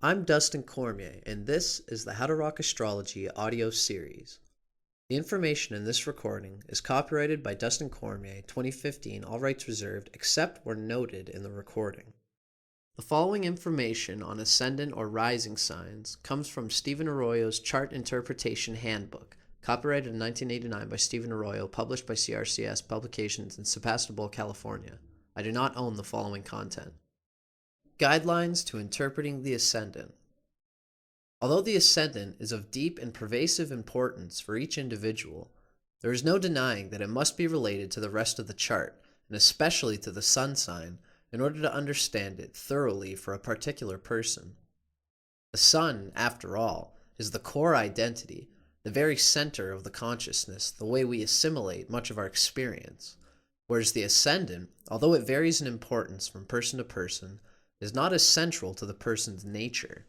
I'm Dustin Cormier, and this is the How to Rock Astrology audio series. The information in this recording is copyrighted by Dustin Cormier, 2015, all rights reserved, except where noted in the recording. The following information on ascendant or rising signs comes from Stephen Arroyo's Chart Interpretation Handbook, copyrighted in 1989 by Stephen Arroyo, published by CRCS Publications in Sebastopol, California. I do not own the following content. Guidelines to interpreting the ascendant. Although the ascendant is of deep and pervasive importance for each individual, there is no denying that it must be related to the rest of the chart, and especially to the sun sign, in order to understand it thoroughly for a particular person. The sun, after all, is the core identity, the very center of the consciousness, the way we assimilate much of our experience, whereas the ascendant, although it varies in importance from person to person, is not as central to the person's nature.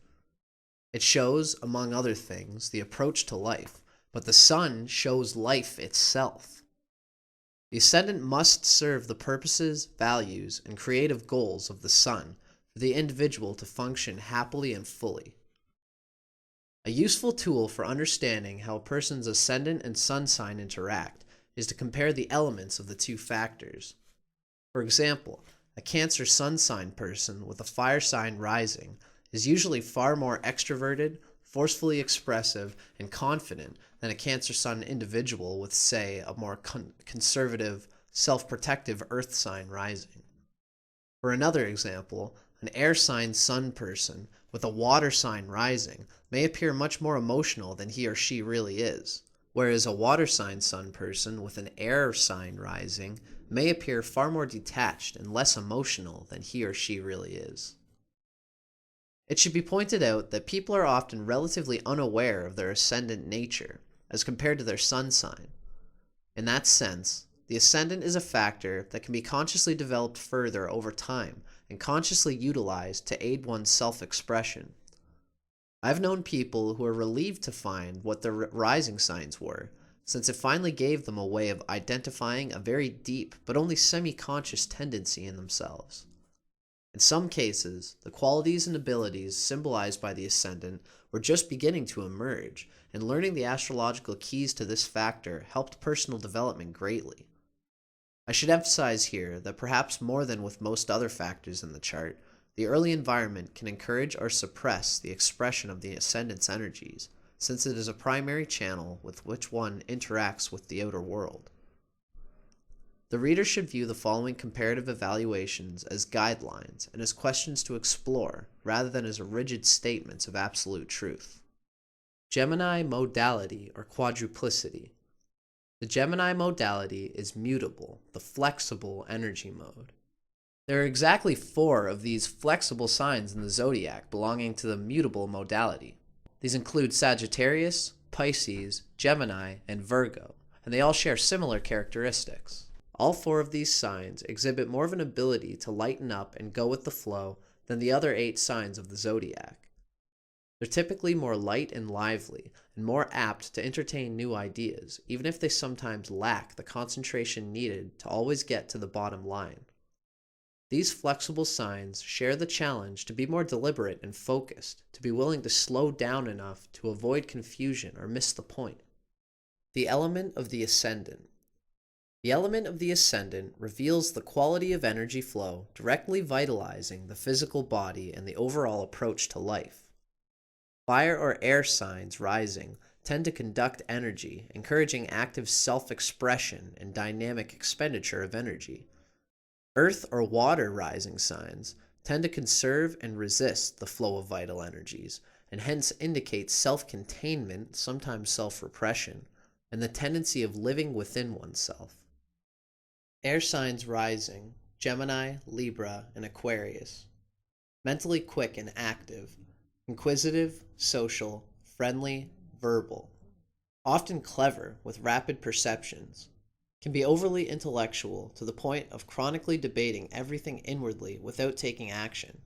It shows, among other things, the approach to life, but the sun shows life itself. The ascendant must serve the purposes, values, and creative goals of the sun for the individual to function happily and fully. A useful tool for understanding how a person's ascendant and sun sign interact is to compare the elements of the two factors. For example, a Cancer sun sign person with a fire sign rising is usually far more extroverted, forcefully expressive, and confident than a Cancer sun individual with, say, a more conservative, self-protective earth sign rising. For another example, an air sign sun person with a water sign rising may appear much more emotional than he or she really is, whereas a water sign sun person with an air sign rising may appear far more detached and less emotional than he or she really is. It should be pointed out that people are often relatively unaware of their ascendant nature as compared to their sun sign. In that sense, the ascendant is a factor that can be consciously developed further over time and consciously utilized to aid one's self-expression. I've known people who are relieved to find what their rising signs were, since it finally gave them a way of identifying a very deep but only semi-conscious tendency in themselves. In some cases, the qualities and abilities symbolized by the ascendant were just beginning to emerge, and learning the astrological keys to this factor helped personal development greatly. I should emphasize here that perhaps more than with most other factors in the chart, the early environment can encourage or suppress the expression of the ascendant's energies, since it is a primary channel with which one interacts with the outer world. The reader should view the following comparative evaluations as guidelines and as questions to explore, rather than as rigid statements of absolute truth. Gemini Modality or Quadruplicity. The Gemini Modality is mutable, the flexible energy mode. There are exactly 4 of these flexible signs in the zodiac belonging to the mutable modality. These include Sagittarius, Pisces, Gemini, and Virgo, and they all share similar characteristics. All 4 of these signs exhibit more of an ability to lighten up and go with the flow than the other 8 signs of the zodiac. They're typically more light and lively, and more apt to entertain new ideas, even if they sometimes lack the concentration needed to always get to the bottom line. These flexible signs share the challenge to be more deliberate and focused, to be willing to slow down enough to avoid confusion or miss the point. The element of the ascendant. The element of the ascendant reveals the quality of energy flow directly vitalizing the physical body and the overall approach to life. Fire or air signs rising tend to conduct energy, encouraging active self-expression and dynamic expenditure of energy. Earth or water rising signs tend to conserve and resist the flow of vital energies, and hence indicate self-containment, sometimes self-repression, and the tendency of living within oneself. Air signs rising, Gemini, Libra, and Aquarius. Mentally quick and active, inquisitive, social, friendly, verbal. Often clever with rapid perceptions. Can be overly intellectual to the point of chronically debating everything inwardly without taking action.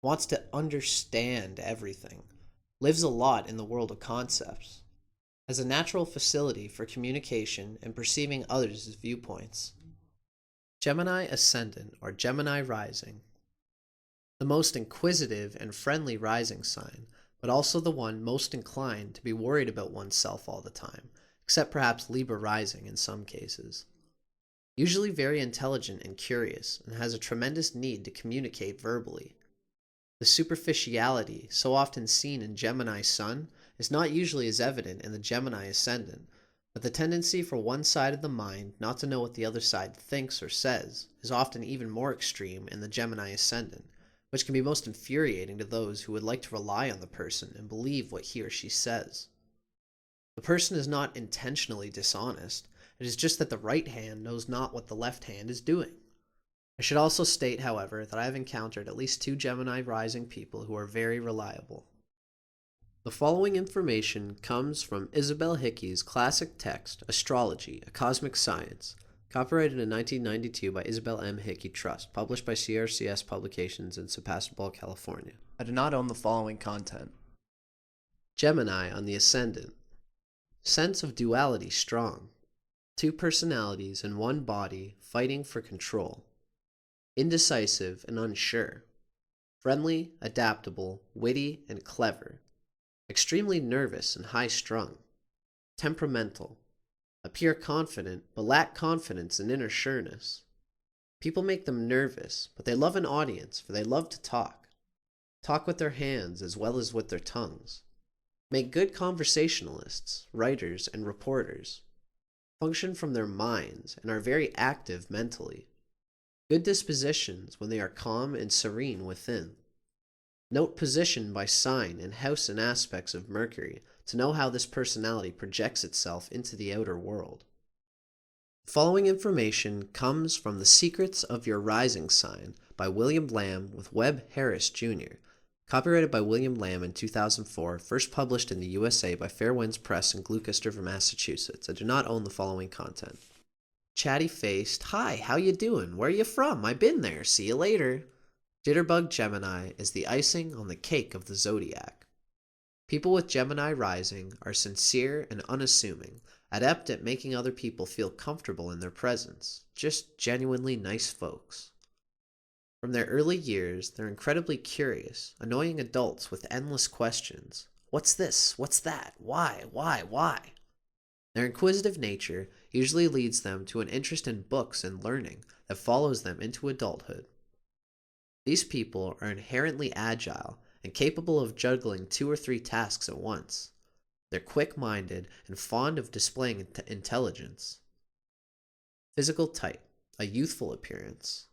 Wants to understand everything. Lives a lot in the world of concepts. Has a natural facility for communication and perceiving others' viewpoints. Gemini Ascendant or Gemini Rising. the most inquisitive and friendly rising sign, but also the one most inclined to be worried about oneself all the time, except perhaps Libra rising in some cases. Usually very intelligent and curious, and has a tremendous need to communicate verbally. The superficiality so often seen in Gemini Sun is not usually as evident in the Gemini Ascendant, but the tendency for one side of the mind not to know what the other side thinks or says is often even more extreme in the Gemini Ascendant, which can be most infuriating to those who would like to rely on the person and believe what he or she says. The person is not intentionally dishonest, it is just that the right hand knows not what the left hand is doing. I should also state, however, that I have encountered at least 2 Gemini rising people who are very reliable. The following information comes from Isabel Hickey's classic text, Astrology, A Cosmic Science, copyrighted in 1992 by Isabel M. Hickey Trust, published by CRCS Publications in Sebastopol, California. I do not own the following content. Gemini on the Ascendant. Sense of duality strong. 2 personalities in one body fighting for control. Indecisive and unsure. Friendly, adaptable, witty, and clever. Extremely nervous and high-strung. Temperamental. Appear confident, but lack confidence and inner sureness. People make them nervous, but they love an audience, for they love to talk. Talk with their hands as well as with their tongues. Make good conversationalists, writers, and reporters. Function from their minds and are very active mentally. Good dispositions when they are calm and serene within. Note position by sign and house and aspects of Mercury to know how this personality projects itself into the outer world. The following information comes from The Secrets of Your Rising Sign by William Lamb with Webb Harris Jr., copyrighted by William Lamb in 2004, first published in the USA by Fair Winds Press in Gloucester, Massachusetts. I do not own the following content. Chatty-faced, "Hi, how you doing? Where you from? I been there. See you later." Jitterbug Gemini is the icing on the cake of the zodiac. People with Gemini rising are sincere and unassuming, adept at making other people feel comfortable in their presence, just genuinely nice folks. From their early years, they're incredibly curious, annoying adults with endless questions. What's this? What's that? Why? Their inquisitive nature usually leads them to an interest in books and learning that follows them into adulthood. These people are inherently agile and capable of juggling 2 or 3 tasks at once. They're quick-minded and fond of displaying intelligence. Physical type, a youthful appearance.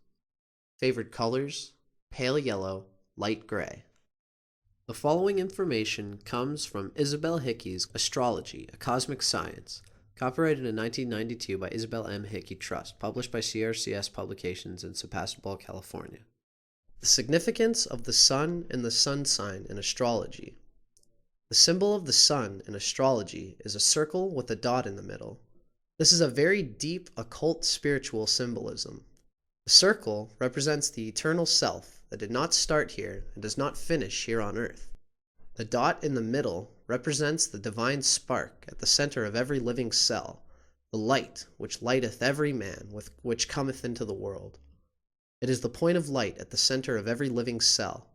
Favored colors, pale yellow, light gray. The following information comes from Isabel Hickey's Astrology, A Cosmic Science, copyrighted in 1992 by Isabel M. Hickey Trust, published by CRCS Publications in Sebastopol, California. The significance of the Sun and the Sun sign in astrology. The symbol of the Sun in astrology is a circle with a dot in the middle. This is a very deep occult spiritual symbolism. The circle represents the eternal self that did not start here and does not finish here on earth. The dot in the middle represents the divine spark at the center of every living cell, the light which lighteth every man with which cometh into the world. It is the point of light at the center of every living cell.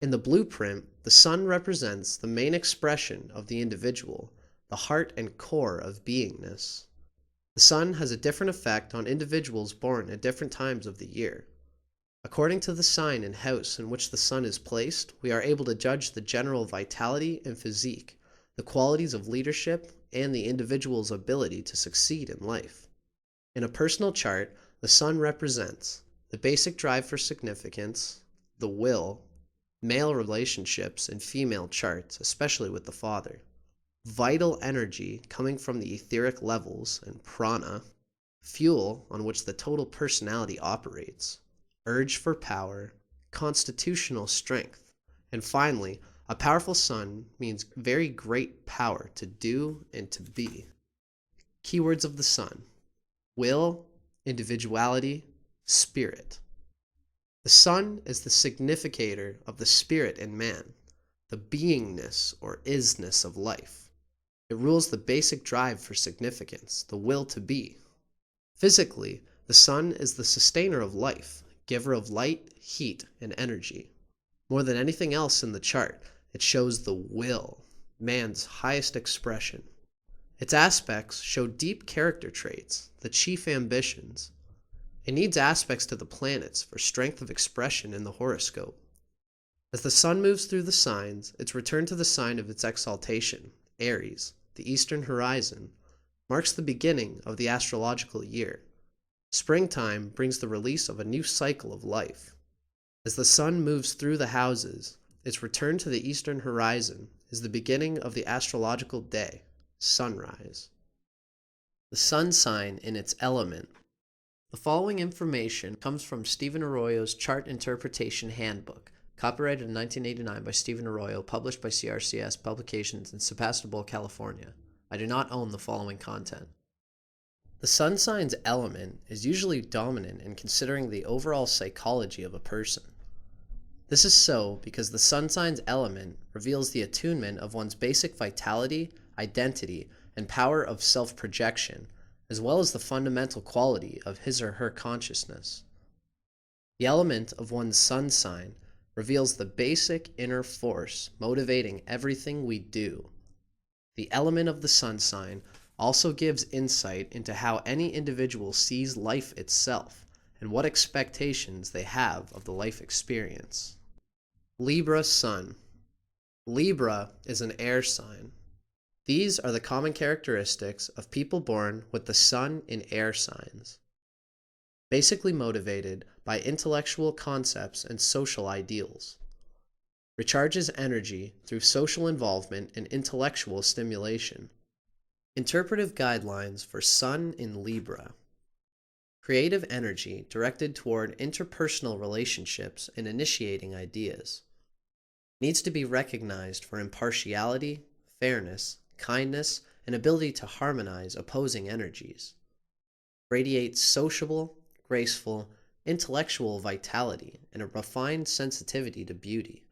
In the blueprint, the sun represents the main expression of the individual, the heart and core of beingness. The sun has a different effect on individuals born at different times of the year. According to the sign and house in which the sun is placed, we are able to judge the general vitality and physique, the qualities of leadership, and the individual's ability to succeed in life. In a personal chart, the sun represents the basic drive for significance, the will, male relationships and female charts, especially with the father, vital energy coming from the etheric levels and prana, fuel on which the total personality operates, urge for power, constitutional strength, and finally, a powerful sun means very great power to do and to be. Keywords of the sun: will, individuality, spirit. The sun is the significator of the spirit in man, the beingness or isness of life. It rules the basic drive for significance, the will to be. Physically, the sun is the sustainer of life, giver of light, heat, and energy. More than anything else in the chart, it shows the will, man's highest expression. Its aspects show deep character traits, the chief ambitions. It needs aspects to the planets for strength of expression in the horoscope. As the sun moves through the signs, its return to the sign of its exaltation, Aries, the eastern horizon, marks the beginning of the astrological year. Springtime brings the release of a new cycle of life. As the sun moves through the houses, its return to the eastern horizon is the beginning of the astrological day, sunrise. The sun sign in its element. The following information comes from Stephen Arroyo's Chart Interpretation Handbook, copyrighted in 1989 by Stephen Arroyo, published by CRCS Publications in Sebastopol, California. I do not own the following content. The sun sign's element is usually dominant in considering the overall psychology of a person. This is so because the sun sign's element reveals the attunement of one's basic vitality, identity, and power of self-projection, as well as the fundamental quality of his or her consciousness. The element of one's sun sign reveals the basic inner force motivating everything we do. The element of the sun sign also gives insight into how any individual sees life itself and what expectations they have of the life experience. Libra Sun. Libra is an air sign. These are the common characteristics of people born with the sun in air signs. Basically motivated by intellectual concepts and social ideals. Recharges energy through social involvement and intellectual stimulation. Interpretive guidelines for Sun in Libra. Creative energy directed toward interpersonal relationships and initiating ideas. Needs to be recognized for impartiality, fairness, kindness, and ability to harmonize opposing energies. Radiates sociable, graceful, intellectual vitality and a refined sensitivity to beauty.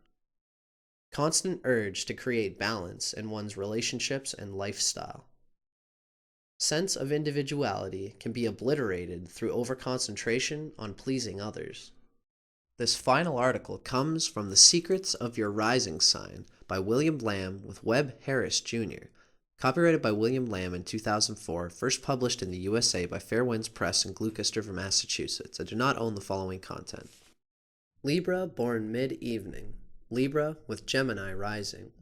Constant urge to create balance in one's relationships and lifestyle. Sense of individuality can be obliterated through overconcentration on pleasing others. This final article comes from The Secrets of Your Rising Sign by William Lamb with Webb Harris Jr., copyrighted by William Lamb in 2004, first published in the USA by Fair Winds Press in Gloucester, Massachusetts. I do not own the following content. Libra born mid-evening. Libra with Gemini rising.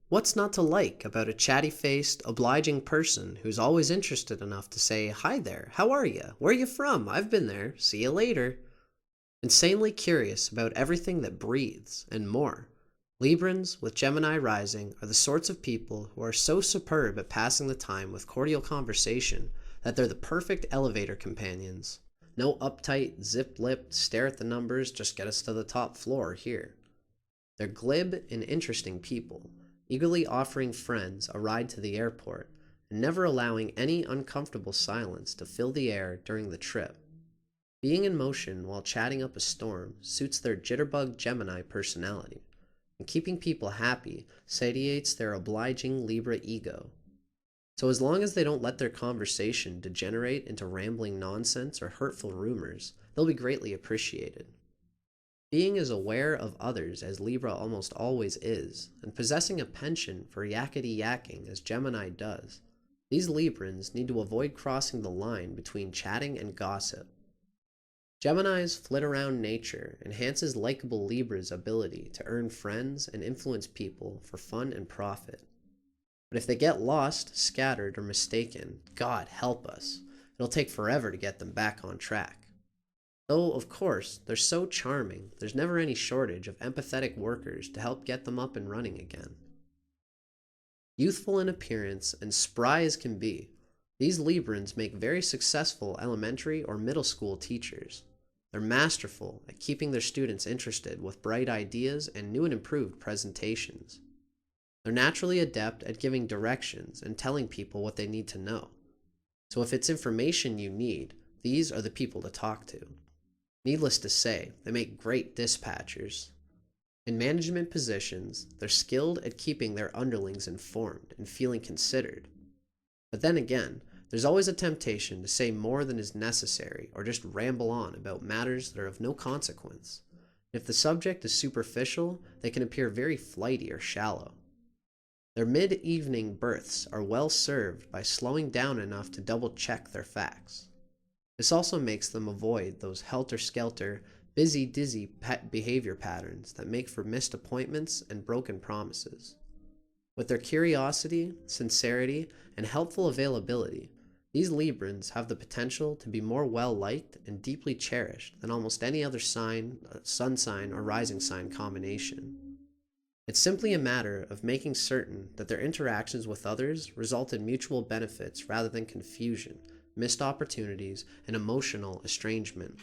What's not to like about a chatty-faced, obliging person who's always interested enough to say, "Hi there, how are you? Where you from? I've been there. See you later." Insanely curious about everything that breathes, and more. Librans with Gemini rising are the sorts of people who are so superb at passing the time with cordial conversation that they're the perfect elevator companions. No uptight, zip-lipped, stare at the numbers, just get us to the top floor here. They're glib and interesting people, eagerly offering friends a ride to the airport, and never allowing any uncomfortable silence to fill the air during the trip. Being in motion while chatting up a storm suits their jitterbug Gemini personality, and keeping people happy satiates their obliging Libra ego. So as long as they don't let their conversation degenerate into rambling nonsense or hurtful rumors, they'll be greatly appreciated. Being as aware of others as Libra almost always is, and possessing a penchant for yakety-yakking as Gemini does, these Librans need to avoid crossing the line between chatting and gossip. Gemini's flit-around nature enhances likable Libra's ability to earn friends and influence people for fun and profit. But if they get lost, scattered, or mistaken, God help us, it'll take forever to get them back on track. Though, of course, they're so charming, there's never any shortage of empathetic workers to help get them up and running again. Youthful in appearance and spry as can be, these Librans make very successful elementary or middle school teachers. They're masterful at keeping their students interested with bright ideas and new and improved presentations. They're naturally adept at giving directions and telling people what they need to know. So if it's information you need, these are the people to talk to. Needless to say, they make great dispatchers. In management positions, they're skilled at keeping their underlings informed and feeling considered. But then again, There's always a temptation to say more than is necessary or just ramble on about matters that are of no consequence. If the subject is superficial, they can appear very flighty or shallow. Their mid-evening births are well served by slowing down enough to double-check their facts. This also makes them avoid those helter-skelter, busy-dizzy behavior patterns that make for missed appointments and broken promises. With their curiosity, sincerity, and helpful availability, these Librans have the potential to be more well-liked and deeply cherished than almost any other sign, sun sign, or rising sign combination. It's simply a matter of making certain that their interactions with others result in mutual benefits rather than confusion, missed opportunities, and emotional estrangement.